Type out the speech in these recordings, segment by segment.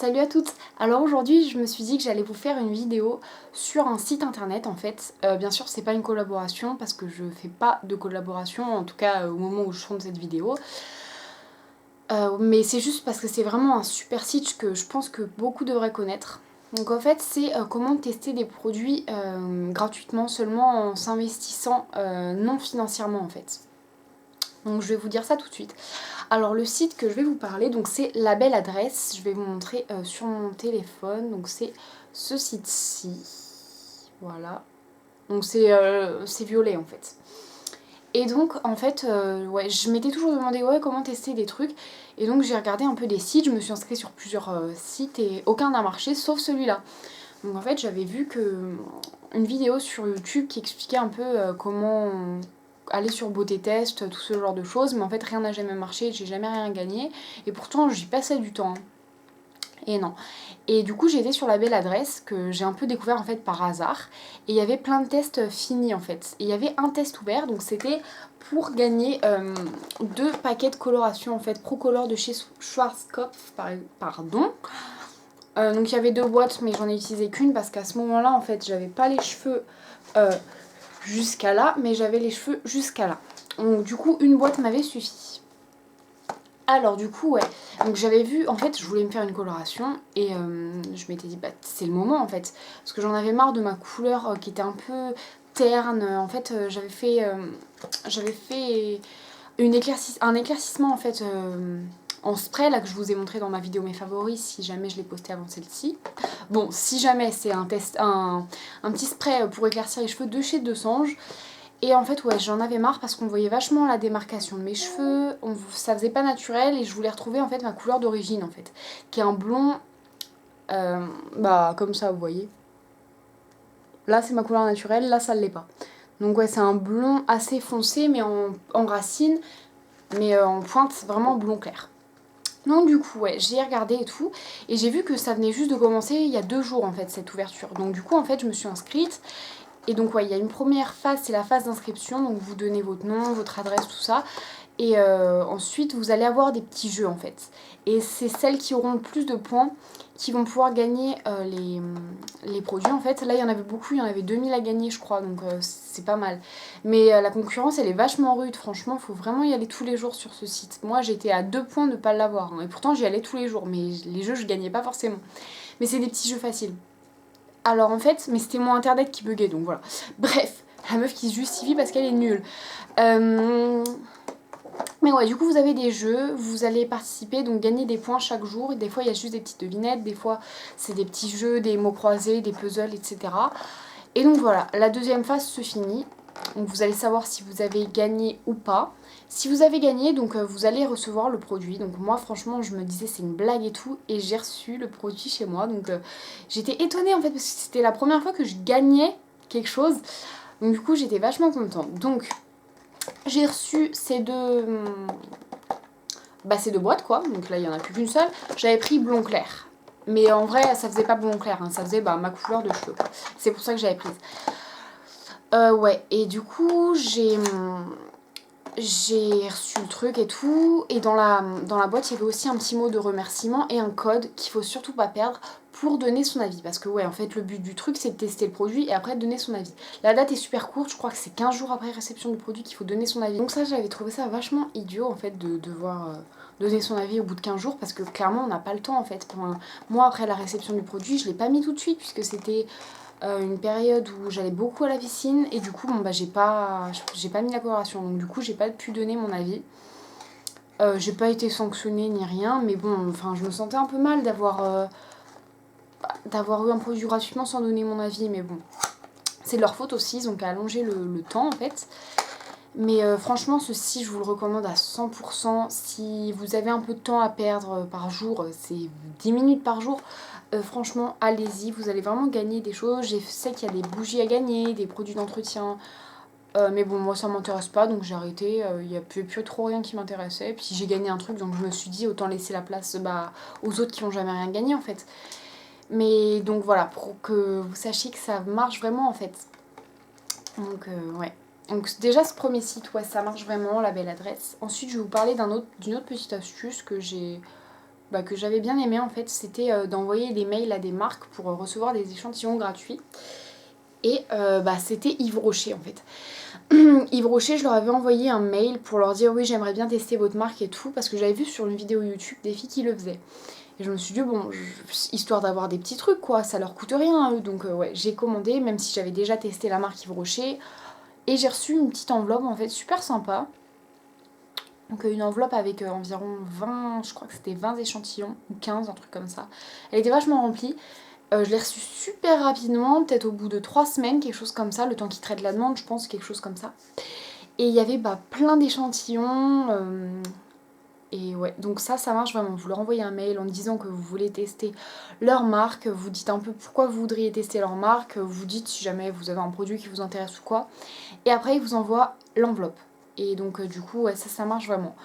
Salut à toutes. Alors aujourd'hui je me suis dit que j'allais vous faire une vidéo sur un site internet en fait. Bien sûr c'est pas une collaboration parce que je fais pas de collaboration, en tout cas au moment où je tourne cette vidéo. Mais c'est juste parce que c'est vraiment un super site que je pense que beaucoup devraient connaître. Donc en fait c'est comment tester des produits gratuitement seulement en s'investissant non financièrement en fait. Donc je vais vous dire ça tout de suite. Alors le site que je vais vous parler, donc c'est La Belle Adresse. Je vais vous montrer sur mon téléphone. Donc c'est ce site-ci. Voilà. Donc c'est violet en fait. Et donc en fait, ouais, je m'étais toujours demandé ouais, comment tester des trucs. Et donc j'ai regardé un peu des sites. Je me suis inscrite sur plusieurs sites et aucun n'a marché sauf celui-là. Donc en fait j'avais vu une vidéo sur YouTube qui expliquait un peu comment aller sur Beauté Test, tout ce genre de choses, mais en fait rien n'a jamais marché, j'ai jamais rien gagné, et pourtant j'y passais du temps. Et non. Et du coup j'ai été sur La Belle Adresse, que j'ai un peu découvert en fait par hasard, et il y avait plein de tests finis en fait. Et il y avait un test ouvert, donc c'était pour gagner 2 paquets de coloration en fait, Pro Color de chez Schwarzkopf, pardon. Donc il y avait 2 boîtes, mais j'en ai utilisé qu'une parce qu'à ce moment-là en fait j'avais pas les cheveux jusqu'à là, mais j'avais les cheveux jusqu'à là. Donc du coup, une boîte m'avait suffi. Alors du coup, ouais, donc j'avais vu, en fait, je voulais me faire une coloration et je m'étais dit, bah c'est le moment en fait, parce que j'en avais marre de ma couleur qui était un peu terne. En fait, j'avais fait un éclaircissement en fait en spray là que je vous ai montré dans ma vidéo mes favoris si jamais je l'ai posté avant celle-ci. Bon, si jamais c'est un petit spray pour éclaircir les cheveux de chez Desange. Et en fait ouais j'en avais marre parce qu'on voyait vachement la démarcation de mes cheveux, ça faisait pas naturel et je voulais retrouver en fait ma couleur d'origine en fait, qui est un blond, bah comme ça vous voyez. Là c'est ma couleur naturelle, là ça l'est pas. Donc ouais c'est un blond assez foncé mais en racine, mais en pointe vraiment blond clair. Donc du coup ouais j'ai regardé et tout et j'ai vu que ça venait juste de commencer il y a 2 jours en fait cette ouverture. Donc du coup en fait je me suis inscrite et donc ouais il y a une première phase, c'est la phase d'inscription, donc vous donnez votre nom, votre adresse, tout ça. Et ensuite vous allez avoir des petits jeux en fait. Et c'est celles qui auront le plus de points qui vont pouvoir gagner les produits en fait. Là il y en avait beaucoup, il y en avait 2000 à gagner je crois, donc c'est pas mal. Mais la concurrence elle est vachement rude, franchement il faut vraiment y aller tous les jours sur ce site. Moi j'étais à 2 points de pas l'avoir, hein, et pourtant j'y allais tous les jours, mais les jeux je gagnais pas forcément. Mais c'est des petits jeux faciles. Alors en fait, mais c'était mon internet qui buguait donc voilà. Bref, la meuf qui se justifie parce qu'elle est nulle. Mais ouais, du coup vous avez des jeux, vous allez participer, donc gagner des points chaque jour. Et des fois il y a juste des petites devinettes, des fois c'est des petits jeux, des mots croisés, des puzzles, etc. Et donc voilà, la deuxième phase se finit. Donc vous allez savoir si vous avez gagné ou pas. Si vous avez gagné, donc vous allez recevoir le produit. Donc moi franchement je me disais c'est une blague et tout. Et j'ai reçu le produit chez moi. Donc j'étais étonnée en fait parce que c'était la première fois que je gagnais quelque chose. Donc du coup j'étais vachement contente. Donc j'ai reçu ces deux boîtes quoi, donc là il n'y en a plus qu'une seule. J'avais pris blond clair, mais en vrai ça faisait pas blond clair, hein. Ça faisait ma couleur de cheveux. C'est pour ça que j'avais prise. Ouais, et du coup j'ai reçu le truc et tout, et dans la boîte il y avait aussi un petit mot de remerciement et un code qu'il faut surtout pas perdre pour donner son avis. Parce que ouais, en fait le but du truc c'est de tester le produit et après de donner son avis. La date est super courte, je crois que c'est 15 jours après réception du produit qu'il faut donner son avis. Donc ça j'avais trouvé ça vachement idiot en fait de devoir donner son avis au bout de 15 jours parce que clairement on n'a pas le temps en fait. Moi après la réception du produit je l'ai pas mis tout de suite puisque c'était une période où j'allais beaucoup à la piscine et du coup j'ai pas mis la coloration, donc du coup j'ai pas pu donner mon avis. J'ai pas été sanctionnée ni rien, mais bon, enfin je me sentais un peu mal d'avoir eu un produit gratuitement sans donner mon avis, mais bon, c'est de leur faute aussi, ils ont qu'à allonger le temps en fait. Mais franchement ceci je vous le recommande à 100%. Si vous avez un peu de temps à perdre par jour, c'est 10 minutes par jour, franchement allez-y, vous allez vraiment gagner des choses. Je sais qu'il y a des bougies à gagner, des produits d'entretien, mais bon moi ça m'intéresse pas donc j'ai arrêté, il n'y a plus trop rien qui m'intéressait. Puis j'ai gagné un truc donc je me suis dit autant laisser la place aux autres qui n'ont jamais rien gagné en fait. Mais donc voilà, pour que vous sachiez que ça marche vraiment en fait. Donc ouais. Donc déjà ce premier site, ouais ça marche vraiment, La Belle Adresse. Ensuite je vais vous parler d'une autre petite astuce que j'ai que j'avais bien aimé en fait, c'était d'envoyer des mails à des marques pour recevoir des échantillons gratuits. Et c'était Yves Rocher en fait. Yves Rocher, je leur avais envoyé un mail pour leur dire oui, j'aimerais bien tester votre marque et tout, parce que j'avais vu sur une vidéo YouTube des filles qui le faisaient. Et je me suis dit, bon, histoire d'avoir des petits trucs quoi, ça leur coûte rien à eux. Donc ouais, j'ai commandé, même si j'avais déjà testé la marque Yves Rocher. Et j'ai reçu une petite enveloppe en fait, super sympa. Donc une enveloppe avec environ 20, je crois que c'était 20 échantillons, ou 15, un truc comme ça. Elle était vachement remplie. Je l'ai reçue super rapidement, peut-être au bout de 3 semaines, quelque chose comme ça, le temps qu'ils traitent la demande, je pense, quelque chose comme ça. Et il y avait plein d'échantillons. Et ouais, donc ça marche vraiment. Vous leur envoyez un mail en disant que vous voulez tester leur marque, vous dites un peu pourquoi vous voudriez tester leur marque, vous dites si jamais vous avez un produit qui vous intéresse ou quoi. Et après, ils vous envoient l'enveloppe. Et donc du coup, ouais, ça marche vraiment.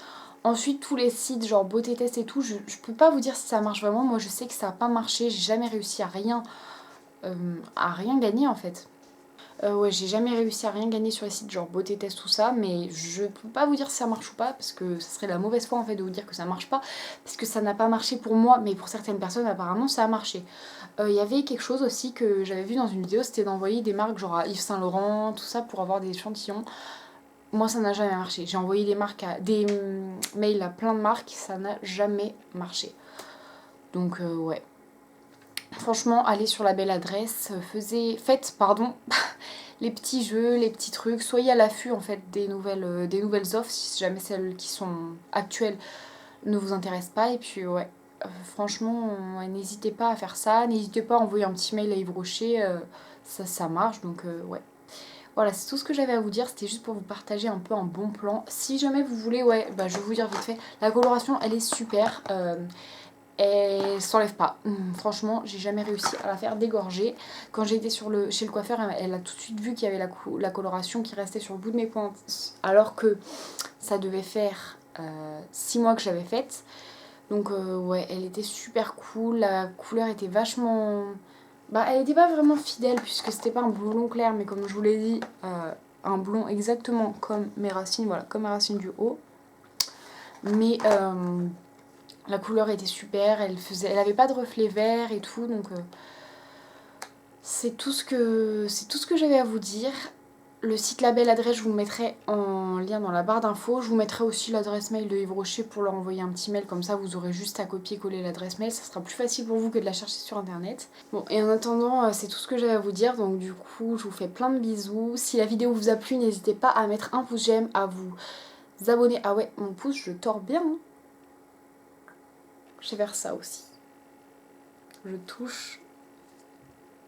Ensuite, tous les sites genre beauté test et tout, je peux pas vous dire si ça marche vraiment. Moi, je sais que ça a pas marché, j'ai jamais réussi à rien gagner en fait. Ouais, j'ai jamais réussi à rien gagner sur les sites genre beauté test tout ça, mais je peux pas vous dire si ça marche ou pas parce que ce serait la mauvaise foi en fait de vous dire que ça marche pas, parce que ça n'a pas marché pour moi, mais pour certaines personnes apparemment ça a marché. Il y avait quelque chose aussi que j'avais vu dans une vidéo, c'était d'envoyer des marques genre à Yves Saint Laurent, tout ça pour avoir des échantillons. Moi ça n'a jamais marché. J'ai envoyé des mails à plein de marques, ça n'a jamais marché. Donc ouais. Franchement, allez sur la belle adresse, faites les petits jeux, les petits trucs, soyez à l'affût en fait des nouvelles offres si jamais celles qui sont actuelles ne vous intéressent pas. Et puis ouais, franchement, ouais, n'hésitez pas à faire ça, n'hésitez pas à envoyer un petit mail à Yves Rocher, ça marche, donc ouais. Voilà, c'est tout ce que j'avais à vous dire, c'était juste pour vous partager un peu un bon plan. Si jamais vous voulez, ouais, je vais vous dire vite fait, la coloration elle est super, elle s'enlève pas. Franchement, j'ai jamais réussi à la faire dégorger. Quand j'ai été chez le coiffeur, elle a tout de suite vu qu'il y avait la coloration qui restait sur le bout de mes pointes, alors que ça devait faire 6 mois que j'avais faite. Donc ouais, elle était super cool, la couleur était vachement... elle était pas vraiment fidèle puisque c'était pas un blond clair, mais comme je vous l'ai dit, un blond exactement comme mes racines, voilà, comme mes racines du haut. Mais la couleur était super, elle avait pas de reflet vert et tout, donc c'est tout ce que j'avais à vous dire. Le site label adresse, je vous le mettrai en lien dans la barre d'infos. Je vous mettrai aussi l'adresse mail de Yves Rocher pour leur envoyer un petit mail, comme ça vous aurez juste à copier-coller l'adresse mail, ça sera plus facile pour vous que de la chercher sur internet. Bon, et en attendant, c'est tout ce que j'avais à vous dire, donc du coup je vous fais plein de bisous. Si la vidéo vous a plu, n'hésitez pas à mettre un pouce j'aime, à vous abonner. Ah ouais, mon pouce, je tords bien, hein. Je vais faire ça aussi. Je touche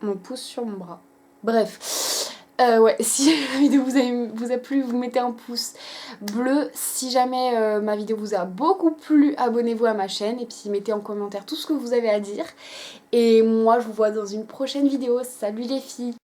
mon pouce sur mon bras. Bref, ouais, si la vidéo vous a plu, vous mettez un pouce bleu. Si jamais ma vidéo vous a beaucoup plu, abonnez-vous à ma chaîne et puis mettez en commentaire tout ce que vous avez à dire. Et moi, je vous vois dans une prochaine vidéo. Salut les filles!